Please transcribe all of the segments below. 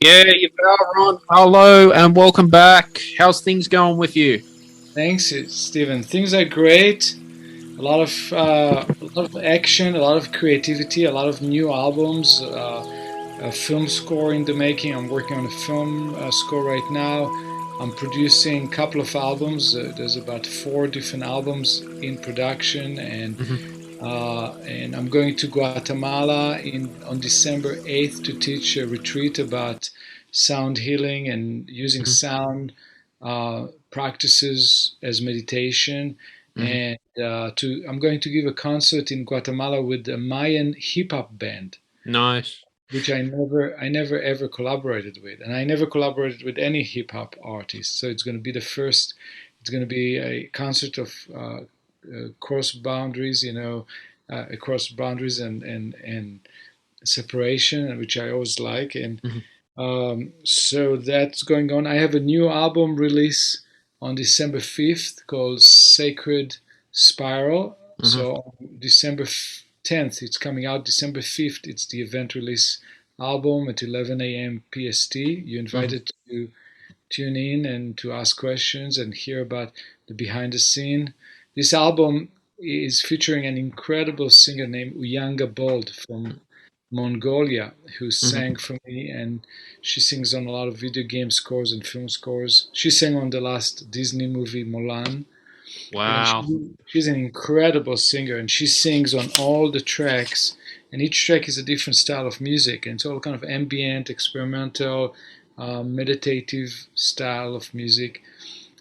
Yeah, Yuval Ron. Hello and welcome back. How's things going with you? Thanks, Stephen. Things are great. A lot of action, a lot of creativity, a lot of new albums. A film score in the making. I'm working on a film score right now. I'm producing a couple of albums. There's about four different albums in production, Hmm. and I'm going to Guatemala in on December 8th to teach a retreat about sound healing and using Hmm. sound practices as meditation. Hmm. And I'm going to give a concert in Guatemala with a Mayan hip hop band, Nice. which I never ever collaborated with, and I never collaborated with any hip hop artist. So it's going to be the first. It's going to be a concert of cross boundaries, across boundaries and separation, which I always like. And Hmm. so that's going on. I have a new album release on December 5th called Sacred Spiral. Hmm. So on December 10th, it's coming out. December 5th, it's the event release album at 11 a.m. PST. You're Hmm. invited to tune in and to ask questions and hear about the behind the scene. This album is featuring an incredible singer named Uyanga Bold from Mongolia who Hmm. sang for me, and she sings on a lot of video game scores and film scores. She sang on the last Disney movie Mulan, and Wow. she's an incredible singer, and she sings on all the tracks, and each track is a different style of music, and it's all kind of ambient, experimental, meditative style of music.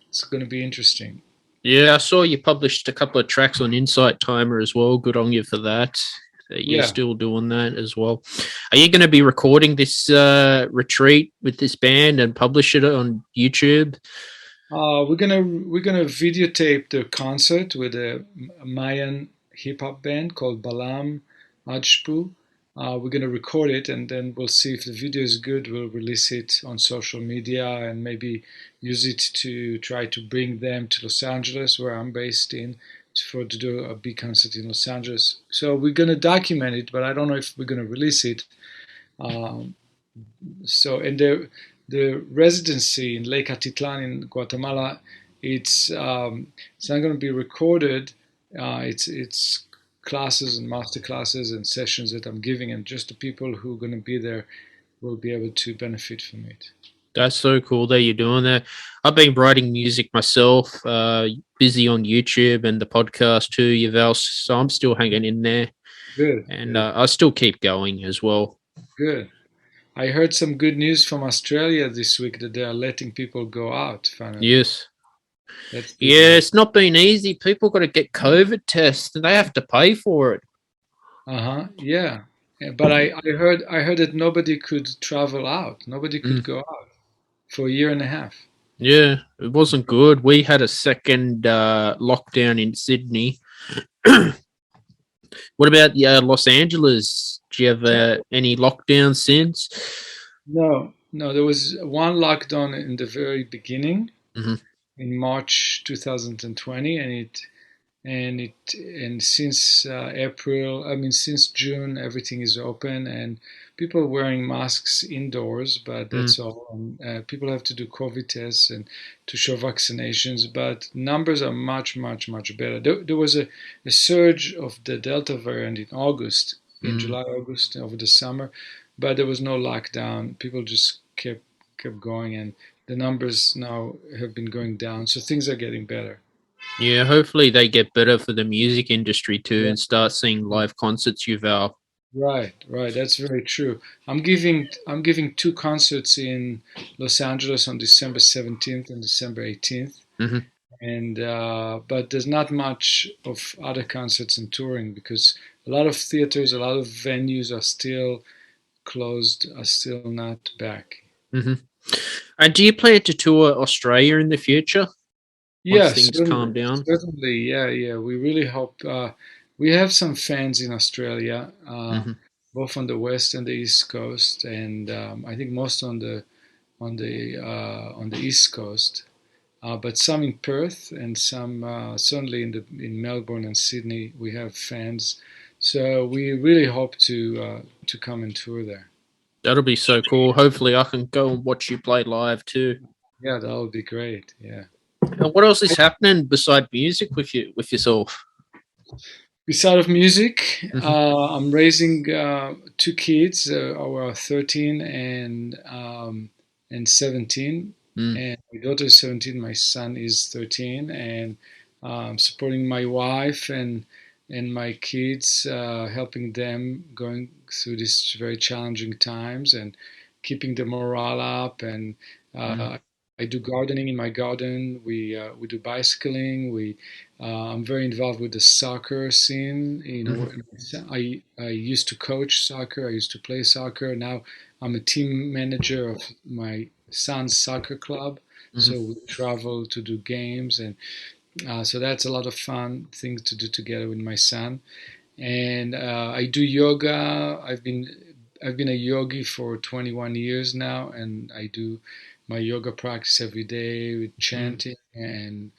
It's going to be interesting. Yeah, I saw you published a couple of tracks on Insight Timer as well. Good on you for that. You're Yeah. still doing that as well. Are you going to be recording this retreat with this band and publish it on YouTube? We're gonna videotape the concert with a Mayan hip hop band called Balam Ajpu. We're gonna record it, and then we'll see if the video is good. We'll release it on social media and maybe use it to try to bring them to Los Angeles, where I'm based in, to do a big concert in Los Angeles. So we're gonna document it, but I don't know if we're gonna release it. Um, and the residency in Lake Atitlan in Guatemala, it's not going to be recorded. It's classes and master classes and sessions that I'm giving, and just the people who are going to be there will be able to benefit from it. That's so cool that you're doing that. I've been writing music myself, busy on YouTube and the podcast too, Yuval. So I'm still hanging in there, Good, and good, I still keep going as well. good. I heard some good news from Australia this week that they are letting people go out finally. Yes, That's good to yeah, hear. it's not been easy. People got to get COVID tests, and they have to pay for it. Uh-huh. Yeah. Yeah, but I heard that nobody could travel out. Nobody could Mm, go out for a year and a half. yeah, it wasn't good. We had a second lockdown in Sydney. What about Los Angeles? Do you have any lockdowns since? No, no, there was one lockdown in the very beginning Hmm. in March 2020, and since April, I mean since June, everything is open and people are wearing masks indoors, but Mm. that's all. People have to do COVID tests and to show vaccinations, but numbers are much, much, much better. There was a surge of the Delta variant in August, in Mm. July, August, over the summer, but there was no lockdown. People just kept going, and the numbers now have been going down, so things are getting better. Yeah, hopefully they get better for the music industry too Yeah. and start seeing live concerts, Yuval. Right, right. That's very true. I'm giving two concerts in Los Angeles on December 17th and December 18th, Hmm. and but there's not much of other concerts and touring because a lot of theaters, a lot of venues are still closed, are still not back. Hmm. And do you plan to tour Australia in the future once Yeah, things calm certainly, down? certainly. Yeah, yeah. We really hope. We have some fans in Australia, Hmm. both on the west and the east coast, and I think most on the east coast. But some in Perth and some certainly in Melbourne and Sydney. We have fans, so we really hope to come and tour there. That'll be so cool. Hopefully, I can go and watch you play live too. Yeah, that would be great. Yeah. What else is happening beside music with yourself? Beside of music, Hmm. I'm raising two kids, who are 13 and 17. Mm. And my daughter is 17, my son is 13, and supporting my wife and my kids, helping them going through these very challenging times and keeping the morale up. And Mm. uh, I do gardening in my garden. We do bicycling. I'm very involved with the soccer scene. You Hmm. know, I used to coach soccer. I used to play soccer. Now I'm a team manager of my son's soccer club. Hmm. So we travel to do games, and so that's a lot of fun things to do together with my son. And I do yoga. I've been a yogi for 21 years now, and I do my yoga practice every day with Mm. chanting and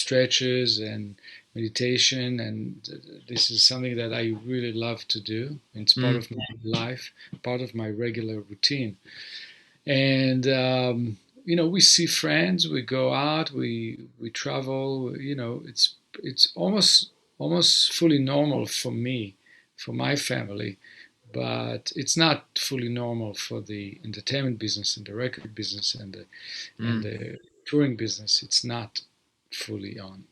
stretches and meditation. And this is something that I really love to do. It's part Mm. of my life, part of my regular routine. And we see friends, we go out, we travel. It's almost fully normal for me, for my family, but it's not fully normal for the entertainment business and the record business and Mm. the touring business. It's not fully on.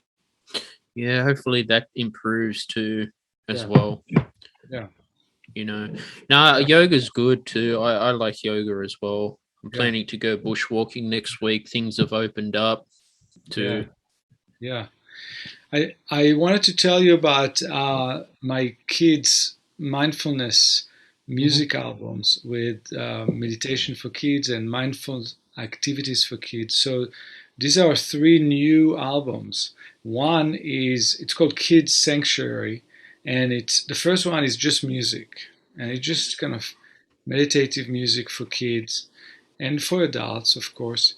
Yeah, hopefully that improves too as Yeah, well. yeah, Nah, yeah, yoga's good too. I like yoga as well. I'm yeah, planning to go bushwalking next week. Things have opened up yeah, too. yeah. I wanted to tell you about my kids' mindfulness Hmm. music albums with meditation for kids and mindful activities for kids. So these are three new albums. One is it's called Kids Sanctuary, and it's the first one is just music, and it's just kind of meditative music for kids and for adults, of course.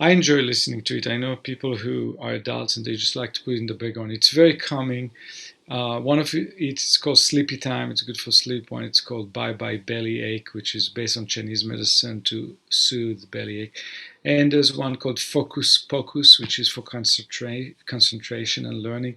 I enjoy listening to it. I know people who are adults and they just like to put it in the background. It's very calming. One of it's called Sleepy Time. It's good for sleep. One it's called Bye Bye Belly Ache, which is based on Chinese medicine to soothe bellyache. And there's one called Focus Pocus, which is for concentration and learning.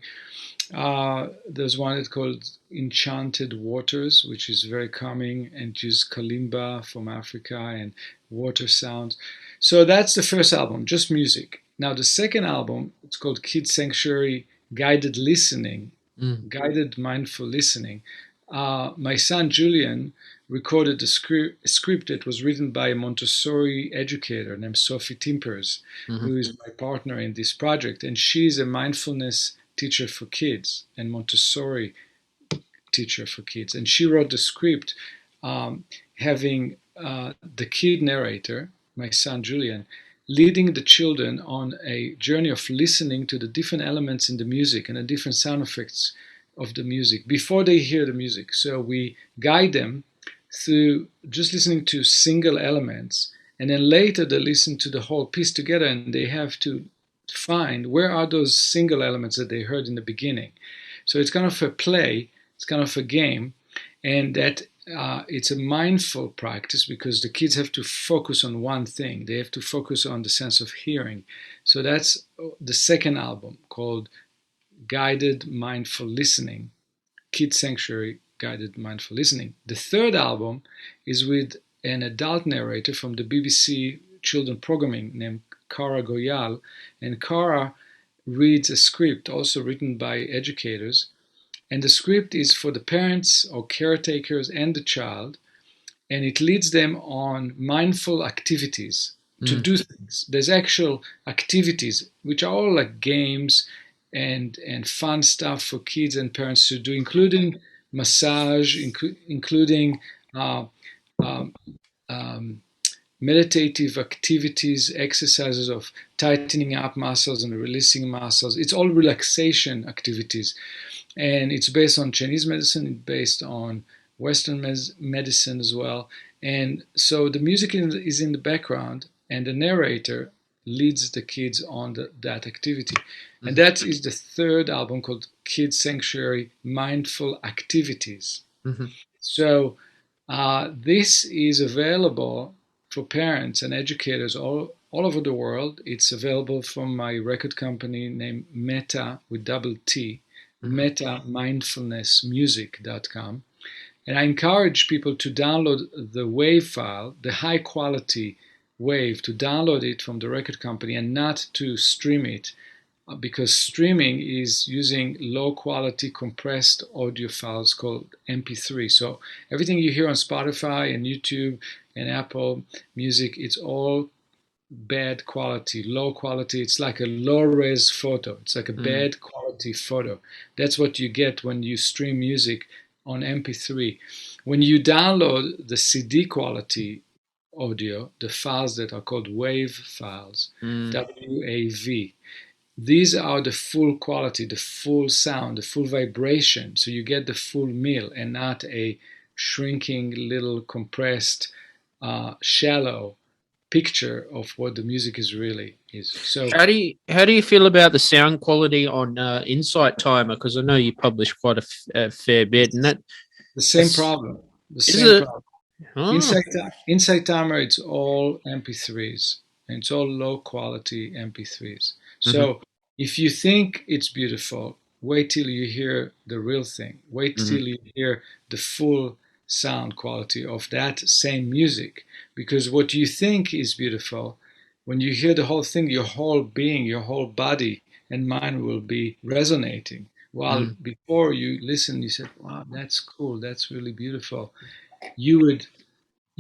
There's one that's called Enchanted Waters, which is very calming and uses kalimba from Africa and water sounds. So that's the first album, just music. Now the second album, it's called Kid Sanctuary Guided Listening, Mm. Guided Mindful Listening. My son Julian recorded a script that was written by a Montessori educator named Sophie Timpers, Hmm. who is my partner in this project, and she's a mindfulness teacher for kids and Montessori teacher for kids. And she wrote the script, having the kid narrator, my son Julian, leading the children on a journey of listening to the different elements in the music and the different sound effects of the music before they hear the music. So we guide them through just listening to single elements, and then later they listen to the whole piece together, and they have to find where are those single elements that they heard in the beginning. So it's kind of a play, it's kind of a game, and that it's a mindful practice because the kids have to focus on one thing. They have to focus on the sense of hearing. So that's the second album called Guided Mindful Listening, Kid Sanctuary Guided Mindful Listening. The third album is with an adult narrator from the BBC children programming named Kara Goyal, and Kara reads a script also written by educators, and the script is for the parents or caretakers and the child, and it leads them on mindful activities to Mm. do things. There's actual activities which are all like games and fun stuff for kids and parents to do, including massage, including uh, um, um, meditative activities, exercises of tightening up muscles and releasing muscles. It's all relaxation activities, and it's based on Chinese medicine. It's based on Western medicine as well. And so the music is in the background, and the narrator leads the kids on that activity. And Hmm. that is the third album called Kid Sanctuary Mindful Activities. Hmm. So This is available for parents and educators all over the world. It's available from my record company named Meta with double T, metamindfulnessmusic.com. And I encourage people to download the WAV file, the high quality WAV, to download it from the record company and not to stream it, because streaming is using low quality compressed audio files called MP3. So everything you hear on Spotify and YouTube and Apple Music, it's all bad quality, low quality. It's like a low res photo. It's like a bad quality photo. That's what you get when you stream music on MP3. When you download the CD quality audio, the files that are called WAV files, WAV, these are the full quality, the full sound, the full vibration. So you get the full meal and not a shrinking little compressed, shallow picture of what the music is. So how do you feel about the sound quality on Insight Timer? Because I know you publish quite a fair bit, and the same problem. The is same it? problem. Oh. Inside Timer, it's all MP3s, and it's all low quality MP3s. So if you think it's beautiful, wait till you hear the real thing. Wait till you hear the full sound quality of that same music. Because what you think is beautiful, when you hear the whole thing, your whole being, your whole body and mind will be resonating. While before you listen, you said, wow, that's cool, that's really beautiful. You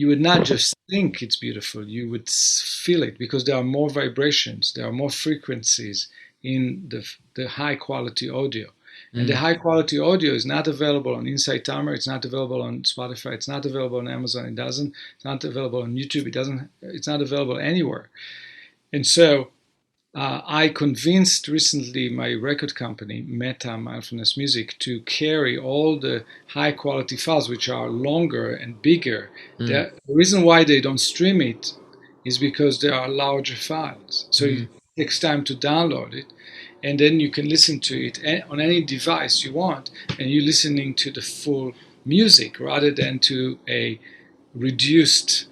would not just think it's beautiful, you would feel it, because there are more vibrations, there are more frequencies in the high quality audio. And the high quality audio is not available on Insight Timer, it's not available on Spotify, it's not available on Amazon, it's not available on YouTube, it's not available anywhere. And so I convinced recently my record company, Meta Mindfulness Music, to carry all the high quality files, which are longer and bigger. The reason why they don't stream it is because they are larger files. So it takes time to download it, and then you can listen to it on any device you want, and you're listening to the full music rather than to a reduced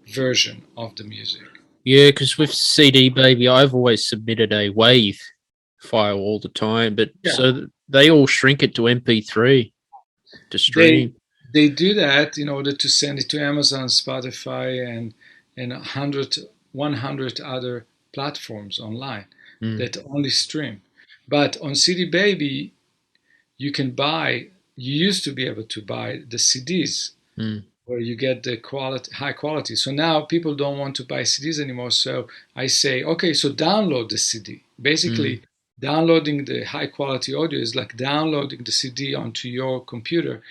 version of the music. Yeah, because with CD Baby, I've always submitted a WAV file all the time, but so they all shrink it to MP3 to stream. They do that in order to send it to Amazon, Spotify, and 100 other platforms online that only stream. But on CD Baby, you used to be able to buy the CDs where you get the high quality. So now people don't want to buy CDs anymore. So I say, okay, so download the CD. Basically, downloading the high quality audio is like downloading the CD onto your computer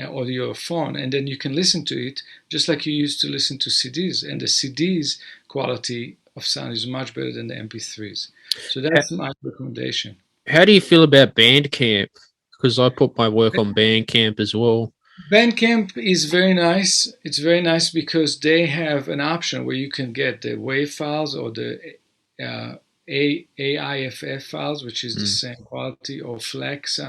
or your phone, and then you can listen to it just like you used to listen to CDs. And the CDs quality of sound is much better than the MP3s. So that's my recommendation. How do you feel about Bandcamp? Because I put my work on Bandcamp as well. Bandcamp is very nice. It's very nice because they have an option where you can get the WAV files or the AIFF files, which is the same quality, or Flex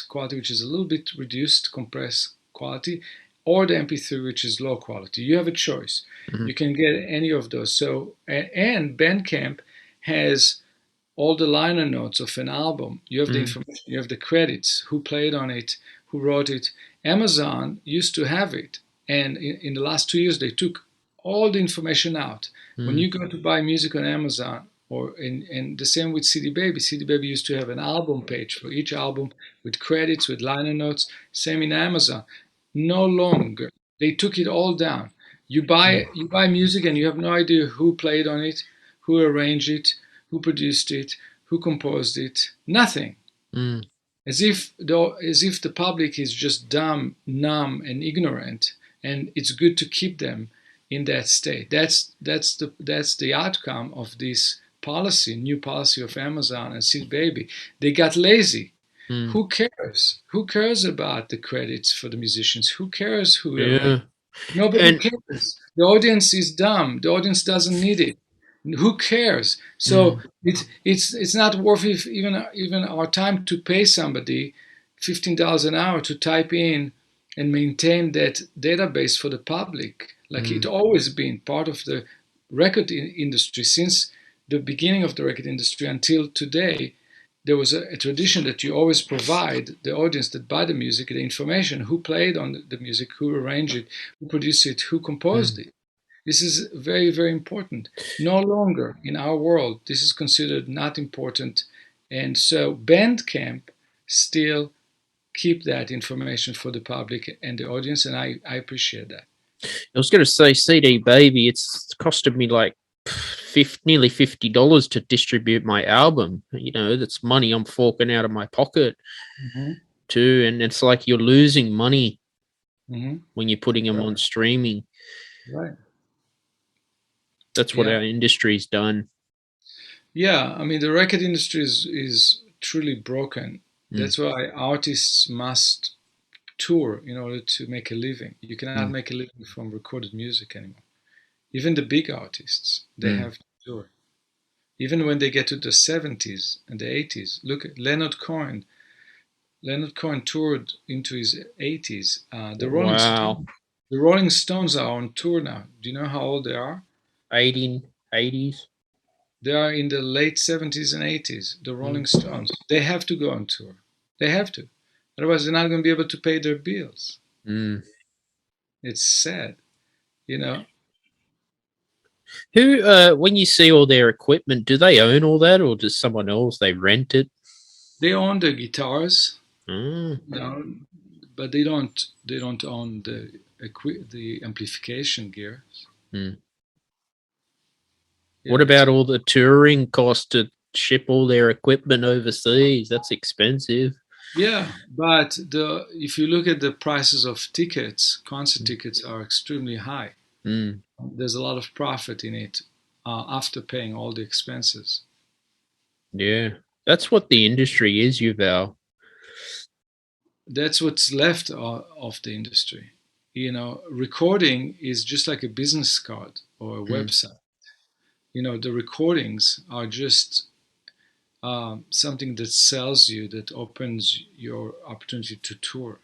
quality, which is a little bit reduced, compressed quality, or the MP3, which is low quality. You have a choice. You can get any of those. So, and Bandcamp has all the liner notes of an album. You have the information, you have the credits, who played on it, who wrote it. Amazon used to have it, and in the last 2 years they took all the information out. When you go to buy music on Amazon, and the same with CD Baby. CD Baby used to have an album page for each album with credits, with liner notes. Same in Amazon. No longer. They took it all down. You buy music and you have no idea who played on it, who arranged it, who produced it, who composed it. Nothing. As if the public is just dumb, numb, and ignorant, and it's good to keep them in that state. That's the outcome of this policy, new policy of Amazon and CD Baby. They got lazy. Who cares? Who cares about the credits for the musicians? Who cares who? Nobody cares. The audience is dumb. The audience doesn't need it. Who cares? So it's not worth even our time to pay somebody $15 an hour to type in and maintain that database for the public. Like it always been part of the record industry since the beginning of the record industry until today. There was a tradition that you always provide the audience that buy the music the information: who played on the music, who arranged it, who produced it, who composed it. This is very, very important. No longer in our world, this is considered not important. And so Bandcamp still keep that information for the public and the audience, and I appreciate that. I was going to say CD Baby. It's costed me like nearly $50 to distribute my album. You know, that's money I'm forking out of my pocket too, and it's like you're losing money when you're putting them on streaming. Right. That's what our industry's done. Yeah, I mean the record industry is truly broken. That's why artists must tour in order to make a living. You cannot make a living from recorded music anymore. Even the big artists, they have to tour. Even when they get to the 70s and the 80s. Look at Leonard Cohen. Leonard Cohen toured into his 80s. The Rolling Stones are on tour now. Do you know how old they are? 80s. They are in the late 70s and 80s. The Rolling Stones. They have to go on tour. They have to. Otherwise, they're not going to be able to pay their bills. It's sad, you know. Who, when you see all their equipment, do they own all that, or does someone else they rent it? They own the guitars, you know, but they don't own the amplification gear. What about all the touring cost to ship all their equipment overseas? That's expensive. Yeah, but if you look at the prices of tickets, concert tickets are extremely high. There's a lot of profit in it after paying all the expenses. Yeah, that's what the industry is, Yuval. That's what's left of the industry. You know, recording is just like a business card or a website. You know, the recordings are just something that sells you, that opens your opportunity to tour.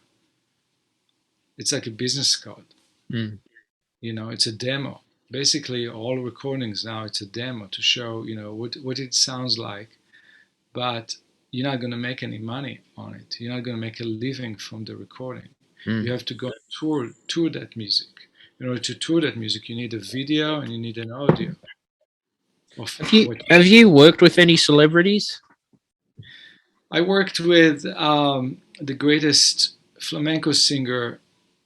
It's like a business card. You know, it's a demo. Basically, all recordings now, it's a demo to show, you know, what it sounds like. But you're not going to make any money on it. You're not going to make a living from the recording. You have to go tour that music. In order to tour that music, you need a video and you need an audio. Have you worked with any celebrities? I worked with the greatest flamenco singer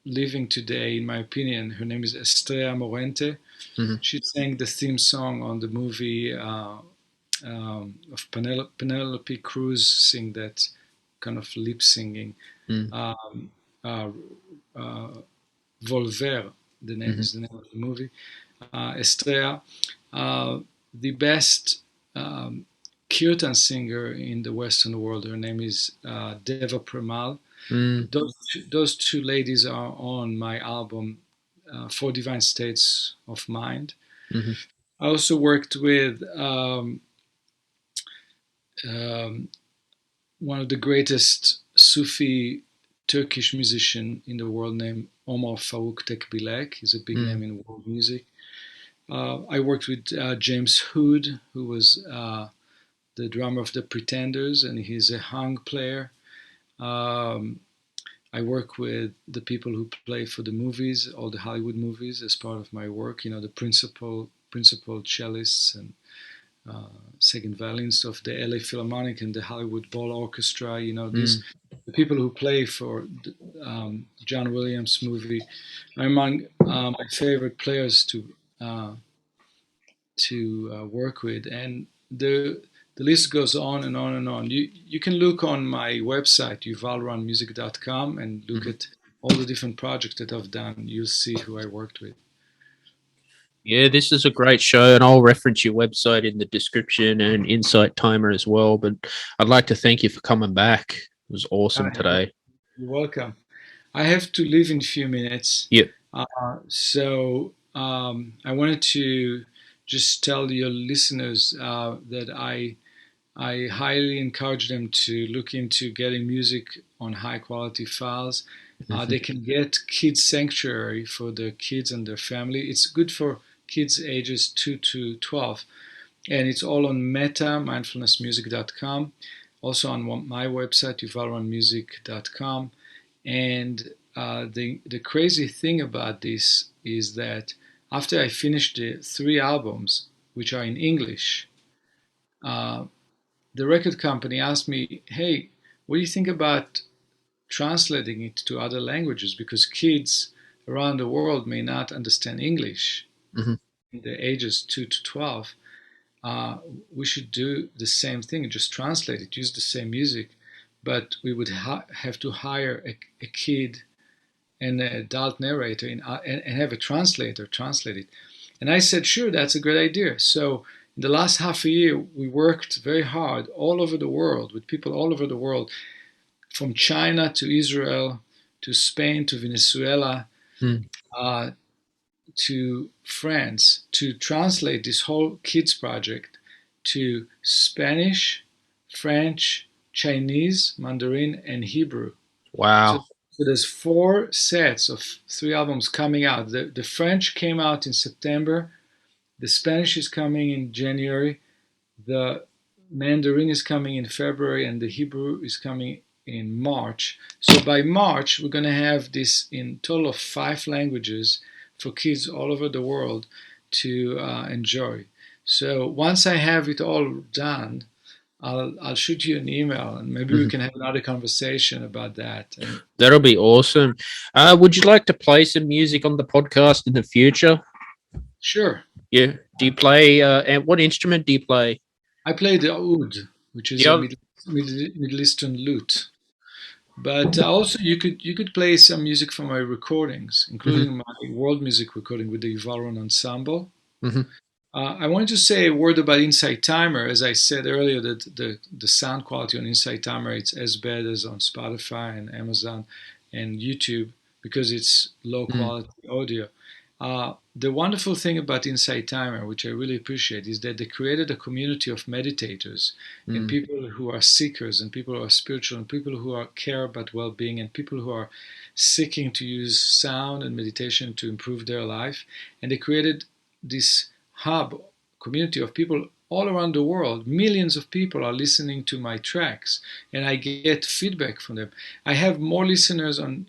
living today, in my opinion. Her name is Estrella Morente. She sang the theme song on the movie of Penelope Cruz, sing that kind of lip singing. Volver, the name is the name of the movie. Estrella, the best kirtan singer in the Western world. Her name is Deva Premal. Those two ladies are on my album, Four Divine States of Mind. I also worked with one of the greatest Sufi Turkish musician in the world named Omar Farouk Tekbilek. He's a big name in world music. I worked with James Hood, who was the drummer of the Pretenders, and he's a hang player. I work with the people who play for the movies, all the Hollywood movies, as part of my work. You know, the principal cellists and second violins of the LA Philharmonic and the Hollywood Ball Orchestra. You know, the people who play for John Williams' movie are among my favorite players to work with, and the list goes on and on and on. You can look on my website, yuvalronmusic.com, and look at all the different projects that I've done. You'll see who I worked with. Yeah, this is a great show, and I'll reference your website in the description and Insight Timer as well. But I'd like to thank you for coming back. It was awesome today. You're welcome. I have to leave in a few minutes. Yeah. So I wanted to just tell your listeners that I highly encourage them to look into getting music on high quality files. They can get Kids Sanctuary for their kids and their family. It's good for kids ages 2 to 12. And it's all on metamindfulnessmusic.com, also on my website, yuvalronmusic.com. And the crazy thing about this is that after I finished the 3 albums, which are in English, the record company asked me, hey, what do you think about translating it to other languages? Because kids around the world may not understand English Mm-hmm. in the ages 2 to 12. We should do the same thing, just translate it, use the same music, but we would have to hire a kid and an adult narrator and have a translator translate it. And I said, sure, that's a great idea. So in the last half a year, we worked very hard all over the world with people all over the world, from China to Israel to Spain to Venezuela, to France, to translate this whole kids project to Spanish, French, Chinese, Mandarin, and Hebrew. So, Wow. so there's 4 sets of 3 albums coming out. The French came out in September, the Spanish is coming in January, the Mandarin is coming in February, and the Hebrew is coming in March. So by March, we're going to have this in total of 5 languages for kids all over the world to enjoy. So once I have it all done, I'll shoot you an email, and maybe we can have another conversation about that. And That'll be awesome. Would you like to play some music on the podcast in the future? sure. Yeah. Do you play? And what instrument do you play? I play the oud, which is a Yeah. Middle Eastern lute. But also, you could play some music from my recordings, including my world music recording with the Yuval Ron ensemble. Mm-hmm. I wanted to say a word about Insight Timer. As I said earlier, that the sound quality on Insight Timer, it's as bad as on Spotify and Amazon and YouTube because it's low quality audio. The wonderful thing about Insight Timer, which I really appreciate, is that they created a community of meditators and people who are seekers and people who are spiritual and people who are care about well-being and people who are seeking to use sound and meditation to improve their life. And they created this hub community of people all around the world. Millions of people are listening to my tracks, and I get feedback from them. I have more listeners on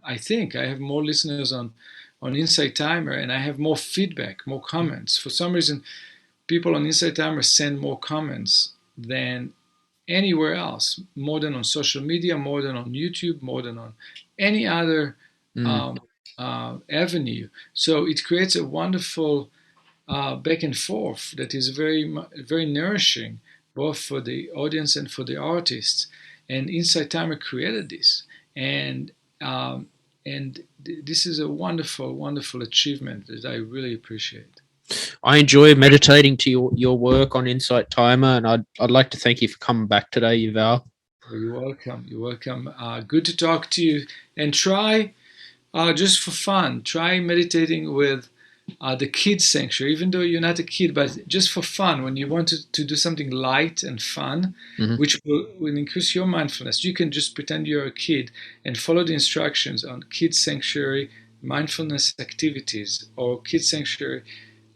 I think I have more listeners on Insight Timer, and I have more feedback, more comments. For some reason, people on Insight Timer send more comments than anywhere else, more than on social media, more than on YouTube, more than on any other avenue. So it creates a wonderful back and forth that is very nourishing, both for the audience and for the artists. And Insight Timer created this, and this is a wonderful, wonderful achievement that I really appreciate. I enjoy meditating to your work on Insight Timer, and I'd like to thank you for coming back today, Yuval. You're welcome. You're welcome. Good to talk to you. And try, just for fun, try meditating with the Kids Sanctuary, even though you're not a kid, but just for fun, when you want to do something light and fun, which will increase your mindfulness. You can just pretend you're a kid and follow the instructions on Kids Sanctuary mindfulness activities or Kids Sanctuary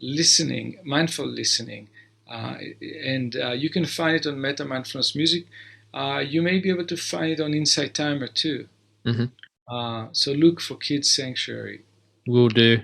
listening, mindful listening. And you can find it on Meta Mindfulness Music. You may be able to find it on Insight Timer too. So look for Kids Sanctuary. Will do.